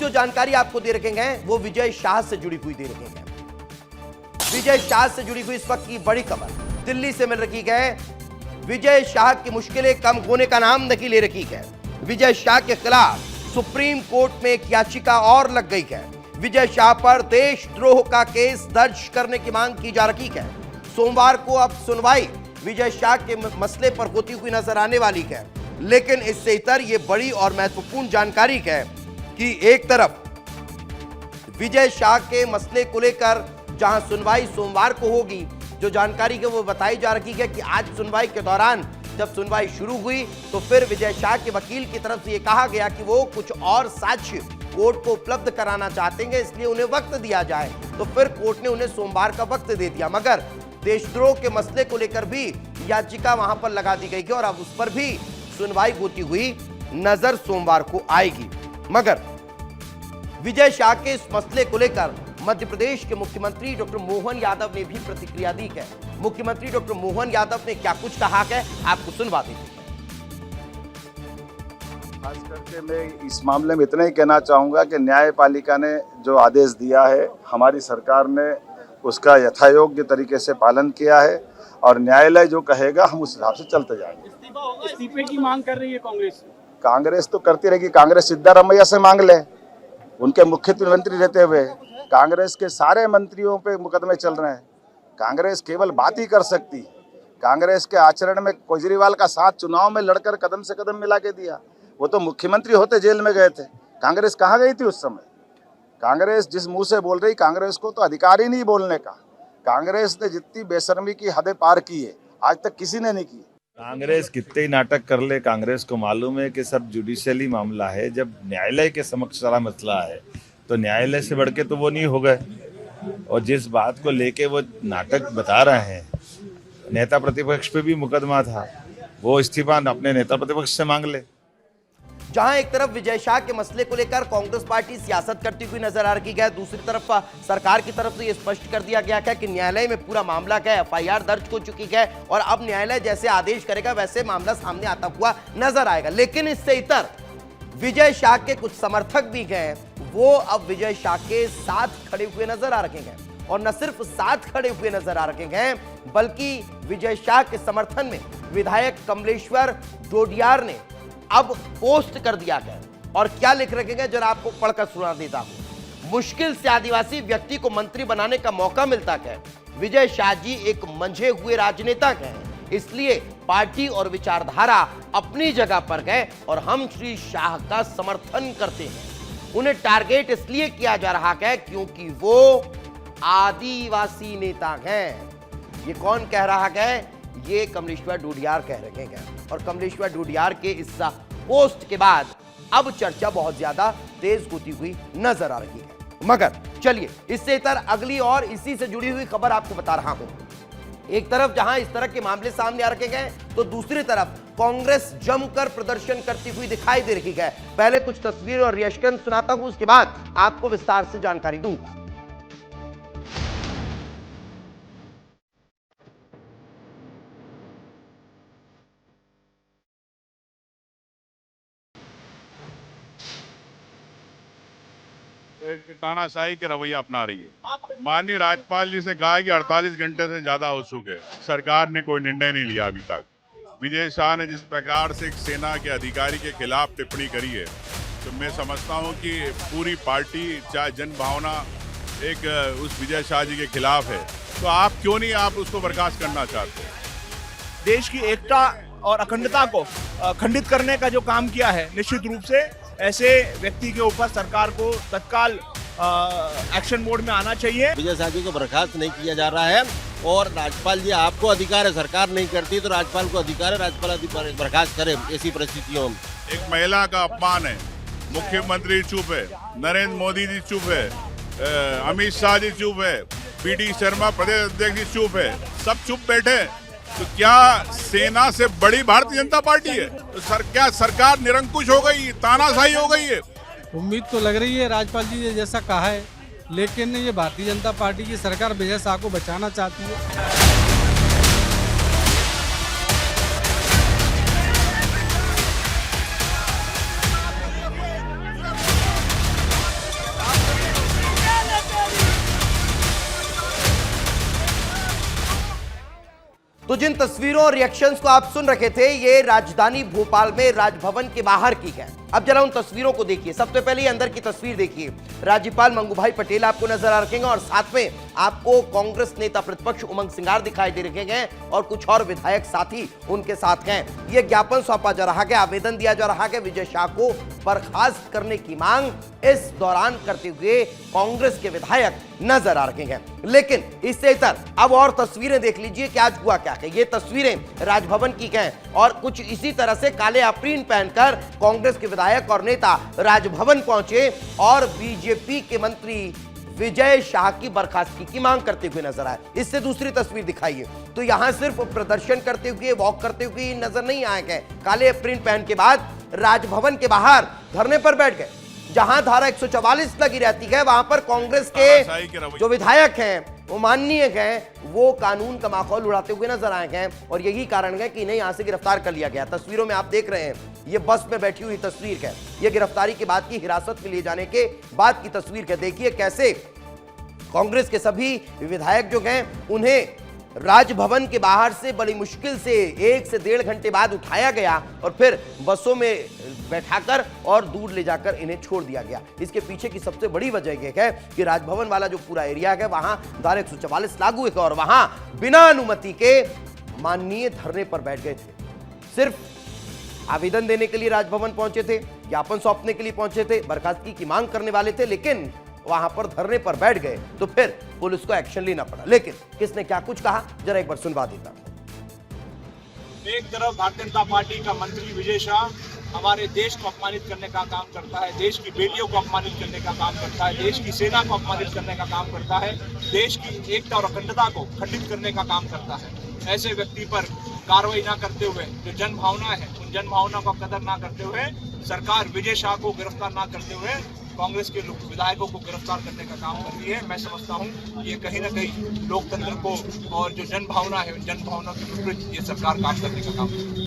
जो जानकारी आपको दे रखे हैं वो विजय शाह से जुड़ी हुई दे रखे हैं। विजय शाह से जुड़ी हुई इस वक्त की बड़ी खबर दिल्ली से मिल रही है। विजय शाह की मुश्किलें कम होने का नाम नहीं ले रही है। विजय शाह के खिलाफ सुप्रीम कोर्ट में एक याचिका और लग गई है। विजय शाह पर देशद्रोह का केस दर्ज करने की मांग की जा रही है। सोमवार को अब सुनवाई विजय शाह के मसले पर होती हुई नजर आने वाली है। लेकिन इससे इतर यह बड़ी और महत्वपूर्ण जानकारी है कि एक तरफ विजय शाह के मसले को लेकर जहां सुनवाई सोमवार को होगी, जो जानकारी है वो बताई जा रही है कि आज सुनवाई के दौरान जब सुनवाई शुरू हुई तो फिर विजय शाह के वकील की तरफ से यह कहा गया कि वो कुछ और साक्ष्य कोर्ट को उपलब्ध कराना चाहते हैं, इसलिए उन्हें वक्त दिया जाए। तो फिर कोर्ट ने उन्हें सोमवार का वक्त दे दिया, मगर देशद्रोह के मसले को लेकर भी याचिका वहां पर लगा दी गई है और अब उस पर भी सुनवाई होती हुई नजर सोमवार को आएगी। मगर विजय शाह के इस मसले को लेकर मध्य प्रदेश के मुख्यमंत्री डॉक्टर मोहन यादव ने भी प्रतिक्रिया दी है। मुख्यमंत्री डॉक्टर मोहन यादव ने क्या कुछ कहा है, आपको सुनवा देते हैं। खास करके मैं इस मामले में इतना ही कहना चाहूंगा कि न्यायपालिका ने जो आदेश दिया है, हमारी सरकार ने उसका यथायोग्य तरीके से पालन किया है और न्यायालय जो कहेगा हम उस हिसाब से चलते जाएंगे। इस्तीफे की मांग कर रही है कांग्रेस। कांग्रेस तो करती रहेगी। कांग्रेस सिद्धारमैया से मांग ले, उनके मुख्यमंत्री रहते हुए। कांग्रेस के सारे मंत्रियों पे मुकदमे चल रहे हैं। कांग्रेस केवल बात ही कर सकती। कांग्रेस के आचरण में केजरीवाल का साथ चुनाव में लड़कर कदम से कदम मिला के दिया। वो तो मुख्यमंत्री होते जेल में गए थे। कांग्रेस कहाँ गई थी उस समय? कांग्रेस जिस मुंह से बोल रही, कांग्रेस को तो अधिकार ही नहीं बोलने का। कांग्रेस ने जितनी बेशर्मी की हदें पार की है आज तक किसी ने नहीं की। कांग्रेस कितने ही नाटक कर ले, कांग्रेस को मालूम है कि सब जुडिशियली मामला है। जब न्यायालय के समक्ष सारा मसला है तो न्यायालय से बढ़ के तो वो नहीं हो गए। और जिस बात को लेके वो नाटक बता रहे हैं, नेता प्रतिपक्ष पे भी मुकदमा था, वो इस्तीफा अपने नेता प्रतिपक्ष से मांग ले। जहां एक तरफ विजय शाह के मसले को लेकर कांग्रेस पार्टी सियासत करती हुई नजर आ रही है, दूसरी तरफ सरकार की तरफ से यह स्पष्ट कर दिया गया है कि न्यायालय में पूरा मामला का एफआईआर दर्ज हो चुकी है और अब न्यायालय जैसे आदेश करेगा वैसे मामला सामने आता हुआ नजर आएगा। लेकिन इससे इतर विजय शाह के कुछ समर्थक भी हैं, वो अब विजय शाह के साथ खड़े हुए नजर आ रहे हैं। और न सिर्फ साथ खड़े हुए नजर आ रहे हैं बल्कि विजय शाह के समर्थन में विधायक कमलेश्वर डोडियार ने अब पोस्ट कर दिया है। और क्या लिख रखे हैं जरा आपको पढ़कर सुना देता हूं। मुश्किल से आदिवासी व्यक्ति को मंत्री बनाने का मौका मिलता है। विजय शाह जी एक मंझे हुए राजनेता हैं, इसलिए पार्टी और विचारधारा अपनी जगह पर है और हम श्री शाह का समर्थन करते हैं। उन्हें टारगेट इसलिए किया जा रहा है क्योंकि वो आदिवासी नेता हैं। ये कौन कह रहा है? ये कमलेश्वर डोडियार कह रहे हैं। और कमलेश्वर डोडियार के इस पोस्ट के बाद अब चर्चा बहुत ज्यादा तेज होती हुई नजर आ रही है। मगर चलिए इससे इतर अगली और इसी से जुड़ी हुई खबर आपको बता रहा हूं। एक तरफ जहां इस तरह के मामले सामने आ रखे गए तो दूसरी तरफ कांग्रेस जमकर प्रदर्शन करती हुई दिखाई दे रही है। पहले कुछ तस्वीर और रिएक्शन सुनाता हूं, उसके बाद आपको विस्तार से जानकारी दूंगा। तानाशाही के रवैया अपना रही है। माननीय राज्यपाल जी से कहा कि 48 घंटे से ज्यादा हो चुके, सरकार ने कोई निर्णय नहीं लिया अभी तक। विजय शाह ने जिस प्रकार से एक सेना के अधिकारी के खिलाफ टिप्पणी करी है, तो मैं समझता हूं कि पूरी पार्टी चाहे जन भावना एक उस विजय शाह जी के खिलाफ है। तो आप क्यों नहीं आप उसको बर्खास्त करना चाहते? देश की एकता और अखंडता को खंडित करने का जो काम किया है, निश्चित रूप से ऐसे व्यक्ति के ऊपर सरकार को तत्काल एक्शन मोड में आना चाहिए। विजय शाह जी को बर्खास्त नहीं किया जा रहा है और राज्यपाल जी, आपको अधिकार है, सरकार नहीं करती तो राज्यपाल को अधिकार है, राज्यपाल बर्खास्त करे ऐसी परिस्थितियों में। एक महिला का अपमान है, मुख्यमंत्री चुप है, नरेंद्र मोदी जी चुप है, अमित शाह जी चुप है, पीटी शर्मा प्रदेश अध्यक्ष जी चुप है, सब चुप बैठे। तो क्या सेना से बड़ी भारतीय जनता पार्टी है? तो क्या सरकार निरंकुश हो गई, तानाशाही हो गई है? उम्मीद तो लग रही है राज्यपाल जी ने जैसा कहा है, लेकिन ये भारतीय जनता पार्टी की सरकार विजय शाह को बचाना चाहती है। तो जिन तस्वीरों और रिएक्शंस को आप सुन रखे थे, ये राजधानी भोपाल में राजभवन के बाहर की है। अब जरा उन तस्वीरों को देखिए। सबसे पहले ये अंदर की तस्वीर देखिए। राज्यपाल मंगूभाई पटेल आपको नजर आ रखेंगे और साथ में आपको कांग्रेस नेता प्रतिपक्ष उमंग सिंगार दिखाई दे रखे हैं और कुछ और विधायक साथी उनके साथ हैं। ये ज्ञापन सौंपा जा रहा है, आवेदन दिया जा रहा है विजय शाह को बर्खास्त करने की मांग इस दौरान करते हुए कांग्रेस के विधायक नजर आ रहे हैं। लेकिन इससे इतर अब और तस्वीरें देख लीजिए कि आज हुआ क्या है। ये तस्वीरें राजभवन की हैं और कुछ इसी तरह से काले अप्रीन पहनकर कांग्रेस के विधायक और नेता राजभवन पहुंचे और बीजेपी के मंत्री विजय शाह की बर्खास्तगी की मांग करते हुए नजर आए। इससे दूसरी तस्वीर दिखाइए तो यहां सिर्फ प्रदर्शन करते हुए, वॉक करते हुए नजर नहीं आए गए। काले अप्रीन पहन के बाद राजभवन के बाहर धरने पर बैठ गए। जहां धारा 144 लगी रहती है, वहां पर कांग्रेस के जो विधायक हैं, वो माननीय हैं, वो कानून का माहौल उड़ाते हुए नजर आए हैं और यही कारण है कि इन्हें यहां से गिरफ्तार कर लिया गया। तस्वीरों में आप देख रहे हैं, ये बस में बैठी हुई तस्वीर है। ये गिरफ्तारी के बाद की, हिरासत में लिए जाने के बाद की तस्वीर है। देखिए कैसे कांग्रेस के सभी विधायक जो हैं, उन्हें राजभवन के बाहर से बड़ी मुश्किल से 1 से 1.5 घंटे बाद उठाया गया और फिर बसों में बैठाकर और दूर ले जाकर इन्हें छोड़ दिया गया। इसके पीछे की सबसे बड़ी वजह यह है कि राजभवन वाला जो पूरा एरिया है, वहां धारा 144 लागू है और वहां बिना अनुमति के माननीय धरने पर बैठ गए थे। सिर्फ आवेदन देने के लिए राजभवन पहुंचे थे, ज्ञापन सौंपने के लिए पहुंचे थे, बर्खास्तगी की मांग करने वाले थे, लेकिन वहां पर धरने पर बैठ गए तो फिर पुलिस को एक्शन लेना पड़ा। लेकिन किसने क्या कुछ कहा, जरा एक बार सुनवा देता। एक तरफ भारतीय जनता पार्टी का मंत्री विजय शाह हमारे देश को अपमानित करने का काम करता है, देश की बेटियों को अपमानित करने का काम करता है, देश की सेना को अपमानित करने का काम करता है, देश की एकता और अखंडता को खंडित करने का काम करता है। ऐसे व्यक्ति पर कार्रवाई ना करते हुए, जो जन भावना है, उन जन भावना का कदर ना करते हुए सरकार विजय शाह को गिरफ्तार ना करते हुए कांग्रेस के विधायकों को गिरफ्तार करने का काम कर रही है। मैं समझता हूँ ये कहीं ना कहीं लोकतंत्र को और जो जन भावना है, उन जन भावना के विपरीत ये सरकार काम करने का काम कर रही है।